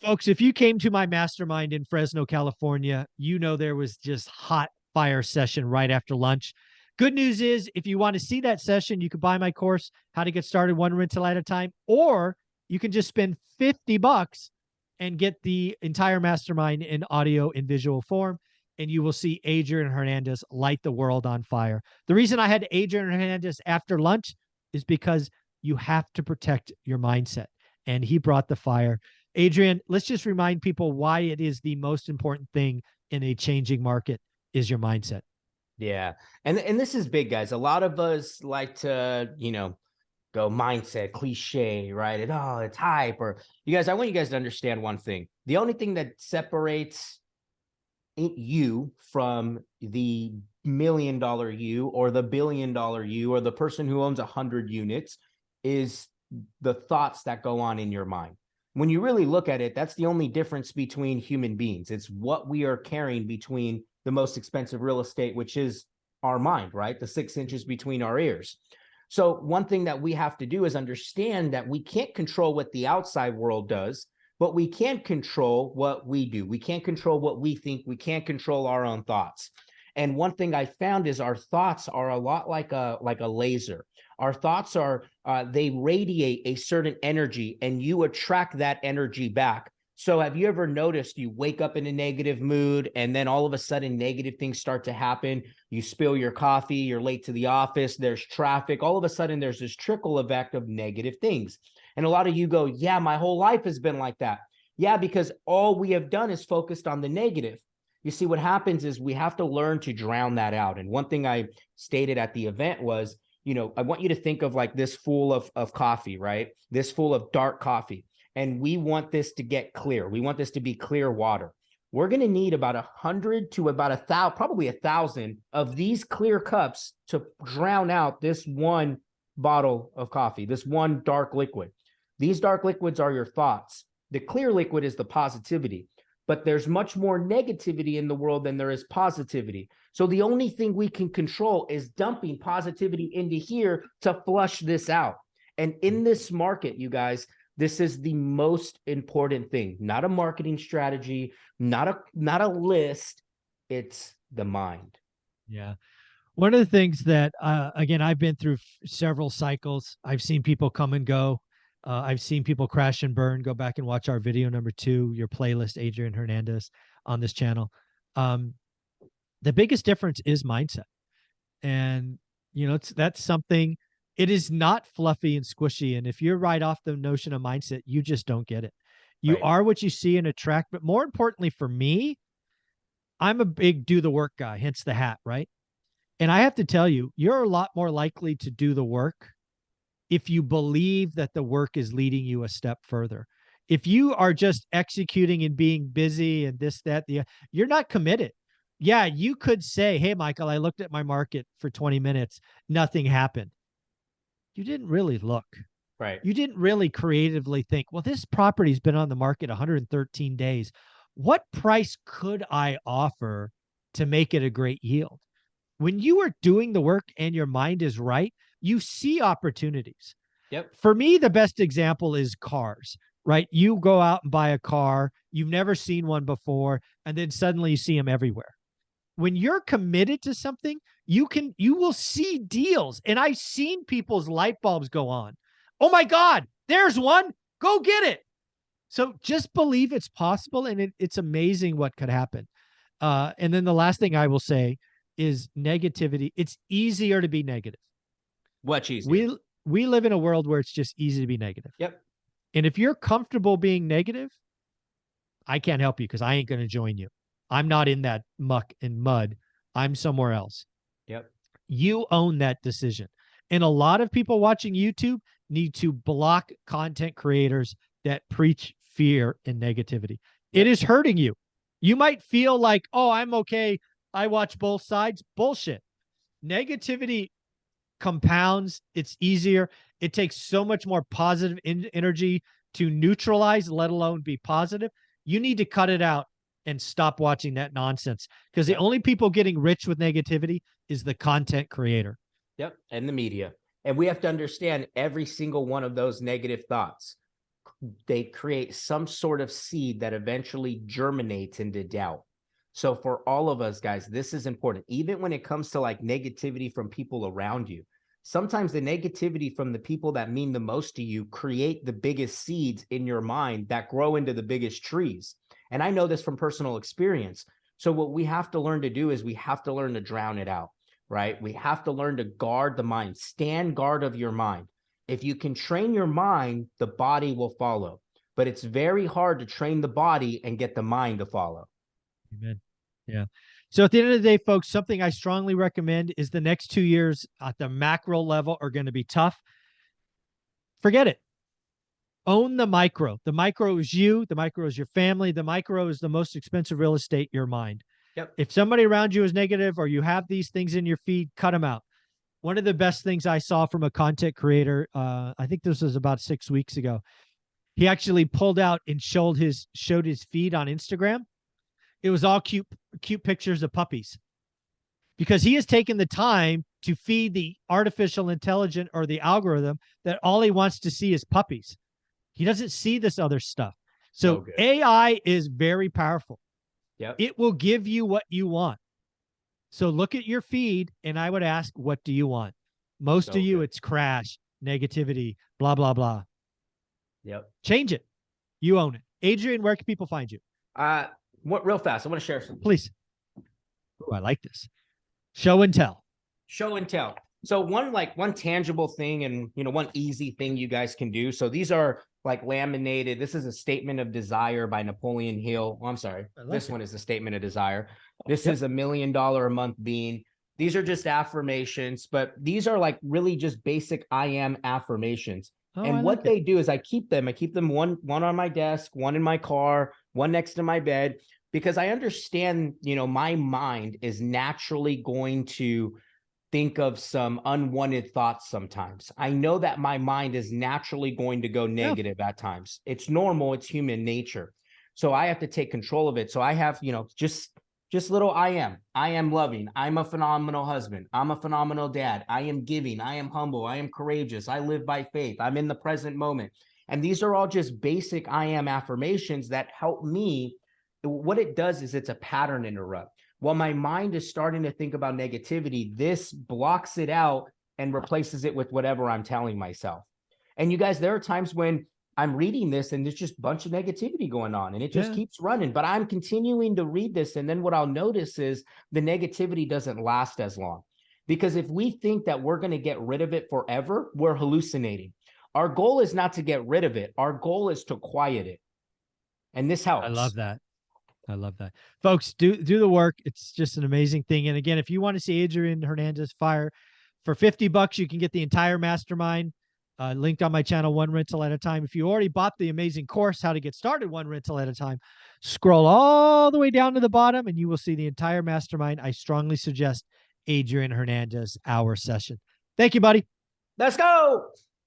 Folks, if you came to my mastermind in Fresno, California, there was just hot fire session right after lunch. Good news is, if you want to see that session, you can buy my course, How to Get Started One Rental at a Time, or you can just spend $50 and get the entire mastermind in audio and visual form, and you will see Adrian Hernandez light the world on fire. The reason I had Adrian Hernandez after lunch is because you have to protect your mindset, and he brought the fire. Adrian, let's just remind people why it is the most important thing in a changing market is your mindset. Yeah. And this is big, guys. A lot of us like to, go mindset, cliche, right? It's hype. Or you guys, I want you guys to understand one thing. The only thing that separates you from the $1 million you or the $1 billion you or the person who owns 100 units is the thoughts that go on in your mind. When you really look at it, that's the only difference between human beings. It's what we are carrying between the most expensive real estate, which is our mind, right? The 6 inches between our ears. So one thing that we have to do is understand that we can't control what the outside world does, but we can control what we do. We can't control what we think. We can't control our own thoughts. And one thing I found is our thoughts are a lot like a laser. Our thoughts are, they radiate a certain energy, and you attract that energy back. So have you ever noticed you wake up in a negative mood, and then all of a sudden negative things start to happen? You spill your coffee, you're late to the office, there's traffic. All of a sudden there's this trickle effect of negative things. And a lot of you go, yeah, my whole life has been like that. Yeah, because all we have done is focused on the negative. You see, what happens is we have to learn to drown that out. And one thing I stated at the event was, I want you to think of like this full of coffee, right? This full of dark coffee. And we want this to get clear. We want this to be clear water. We're going to need about 100 to about 1,000, probably 1,000 of these clear cups to drown out this one bottle of coffee, this one dark liquid. These dark liquids are your thoughts. The clear liquid is the positivity. But there's much more negativity in the world than there is positivity. So the only thing we can control is dumping positivity into here to flush this out. And in this market, you guys, this is the most important thing. Not a marketing strategy, not a list. It's the mind. Yeah. One of the things that, again, I've been through several cycles. I've seen people come and go. I've seen people crash and burn. Go back and watch our video number 2, your playlist, Adrian Hernandez, on this channel. The biggest difference is mindset. And, that's something, it is not fluffy and squishy. And if you're right off the notion of mindset, you just don't get it. You Right. are what you see and attract. But more importantly for me, I'm a big do the work guy, hence the hat, right? And I have to tell you, you're a lot more likely to do the work if you believe that the work is leading you a step further. If you are just executing and being busy and this, that, you're not committed. Yeah, you could say, hey, Michael, I looked at my market for 20 minutes. Nothing happened. You didn't really look. Right. You didn't really creatively think, well, this property's been on the market 113 days. What price could I offer to make it a great yield? When you are doing the work and your mind is right, you see opportunities. Yep. For me, the best example is cars, right? You go out and buy a car, you've never seen one before, and then suddenly you see them everywhere. When you're committed to something, you will see deals. And I've seen people's light bulbs go on. Oh my God, there's one. Go get it. So just believe it's possible, and it's amazing what could happen. And then the last thing I will say is negativity. It's easier to be negative. Much easier. We live in a world where it's just easy to be negative. Yep. And if you're comfortable being negative, I can't help you because I ain't going to join you. I'm not in that muck and mud. I'm somewhere else. Yep. You own that decision. And a lot of people watching YouTube need to block content creators that preach fear and negativity. It is hurting you. You might feel like, oh, I'm okay. I watch both sides. Bullshit. Negativity compounds. It's easier. It takes so much more positive energy to neutralize, let alone be positive. You need to cut it out and stop watching that nonsense, because the only people getting rich with negativity is the content creator. Yep. And the media. And we have to understand every single one of those negative thoughts they create some sort of seed that eventually germinates into doubt. So for all of us, guys, this is important. Even when it comes to like negativity from people around you, sometimes the negativity from the people that mean the most to you create the biggest seeds in your mind that grow into the biggest trees. And I know this from personal experience. So what we have to learn to do is we have to learn to drown it out, right? We have to learn to guard the mind, stand guard of your mind. If you can train your mind, the body will follow. But it's very hard to train the body and get the mind to follow. Amen. Yeah. So at the end of the day, folks, something I strongly recommend is the next 2 years at the macro level are going to be tough. Forget it. Own the micro. The micro is you. The micro is your family. The micro is the most expensive real estate, your mind. Yep. If somebody around you is negative or you have these things in your feed, cut them out. One of the best things I saw from a content creator, I think this was about 6 weeks ago. He actually pulled out and showed his feed on Instagram. It was all cute pictures of puppies, because he has taken the time to feed the artificial intelligence or the algorithm that all he wants to see is puppies. He doesn't see this other stuff. So AI is very powerful. Yep. It will give you what you want. So look at your feed and I would ask, what do you want? Most of you, it's crash, negativity, blah, blah, blah. Yep. Change it. You own it. Adrian, where can people find you? Real fast, I want to share something. Please. Oh, I like this. Show and tell. Show and tell. So one tangible thing and, one easy thing you guys can do. So these are like laminated. This is a statement of desire by Napoleon Hill. Oh, I'm sorry. This one is the statement of desire. This is $1 million a month bean. These are just affirmations, but these are like really just basic I am affirmations. And what they do is I keep them one on my desk, one in my car, one next to my bed, because I understand, my mind is naturally going to think of some unwanted thoughts sometimes. I know that my mind is naturally going to go negative at times. It's normal. It's human nature. So I have to take control of it. So I have, just little I am loving. I'm a phenomenal husband. I'm a phenomenal dad. I am giving. I am humble. I am courageous. I live by faith. I'm in the present moment. And these are all just basic I am affirmations that help me. What it does is it's a pattern interrupt. While my mind is starting to think about negativity, this blocks it out and replaces it with whatever I'm telling myself. And you guys, there are times when I'm reading this and there's just a bunch of negativity going on and it just keeps running, but I'm continuing to read this. And then what I'll notice is the negativity doesn't last as long, because if we think that we're going to get rid of it forever, we're hallucinating. Our goal is not to get rid of it. Our goal is to quiet it. And this helps. I love that. I love that. Folks, do the work. It's just an amazing thing. And again, if you want to see Adrian Hernandez fire for $50, you can get the entire mastermind linked on my channel, one rental at a time. If you already bought the amazing course, how to get started one rental at a time, scroll all the way down to the bottom and you will see the entire mastermind. I strongly suggest Adrian Hernandez, our session. Thank you, buddy. Let's go.